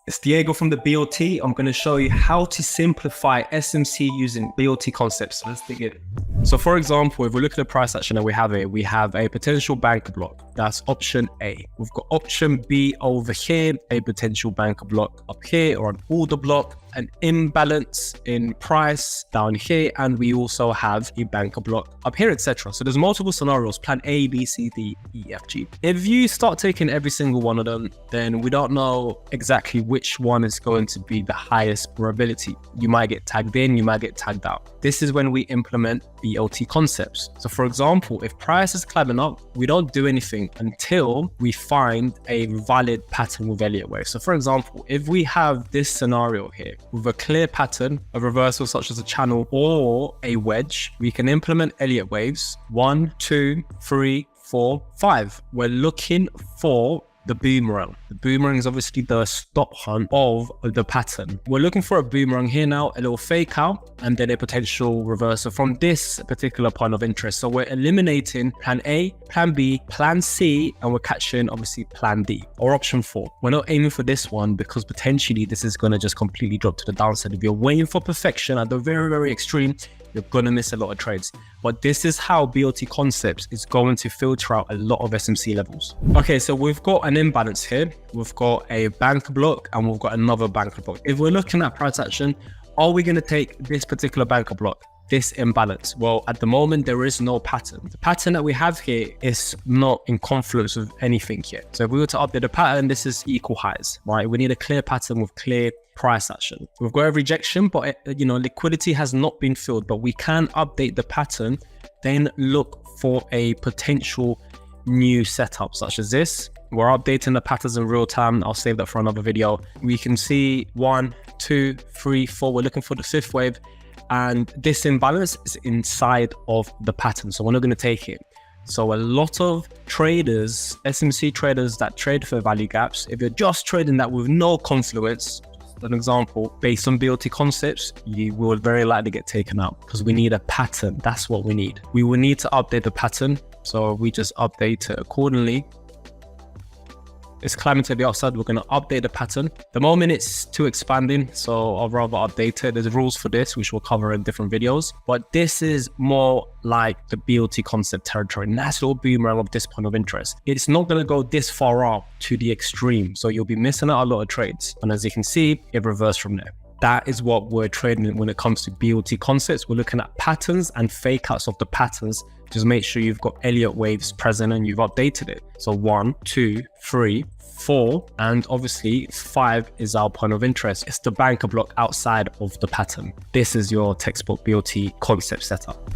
It's Diego from the BLT. I'm going to show you how to simplify SMC using BLT concepts. So let's dig in. So for example, if we look at the price action that we have here, we have a potential banker block. That's option A. We've got option B over here, a potential banker block up here, or an order block, an imbalance in price down here, and we also have a banker block up here, etc. So there's multiple scenarios, plan A, B, C, D, E, F, G. If you start taking every single one of them, then we don't know exactly which one is going to be the highest probability. You might get tagged in, you might get tagged out. This is when we implement BLT concepts. So for example, if price is climbing up, we don't do anything until we find a valid pattern with Elliott waves. So for example, if we have this scenario here with a clear pattern, a reversal such as a channel or a wedge, we can implement Elliott waves 1, 2, 3, 4, 5. We're looking for the boomerang. The boomerang is obviously the stop hunt of the pattern. We're looking for a boomerang here now, a little fake out, and then a potential reversal from this particular point of interest. So we're eliminating plan A, plan B, plan C, and we're catching obviously plan D or option 4. We're not aiming for this one because potentially this is going to just completely drop to the downside. If you're waiting for perfection at the very, very extreme, you're going to miss a lot of trades. But this is how BLT concepts is going to filter out a lot of SMC levels. Okay, so we've got an imbalance here. We've got a banker block and we've got another banker block. If we're looking at price action, are we going to take this particular banker block, this imbalance? Well, at the moment, there is no pattern. The pattern that we have here is not in confluence with anything yet. So if we were to update the pattern, this is equal highs, right? We need a clear pattern with clear price action. We've got a rejection, but liquidity has not been filled, but we can update the pattern, then look for a potential new setup such as this. We're updating the patterns in real time. I'll save that for another video. We can see 1, 2, 3, 4. We're looking for the 5th wave, and this imbalance is inside of the pattern, so we're not going to take it. So a lot of traders, SMC traders that trade for value gaps, if you're just trading that with no confluence, an example, based on BLT concepts, you will very likely get taken out because we need a pattern. That's what we need. We will need to update the pattern. So we just update it accordingly. It's climbing to the upside. We're going to update the pattern. The moment it's too expanding, so I'll rather update it. There's rules for this, which we'll cover in different videos. But this is more like the BLT concept territory. Nice little boomerang of this point of interest. It's not going to go this far up to the extreme. So you'll be missing out a lot of trades. And as you can see, it reversed from there. That is what we're trading when it comes to BLT concepts. We're looking at patterns and fake outs of the patterns. Just make sure you've got Elliott waves present and you've updated it. So 1, 2, 3, 4, and obviously 5 is our point of interest. It's the banker block outside of the pattern. This is your textbook BLT concept setup.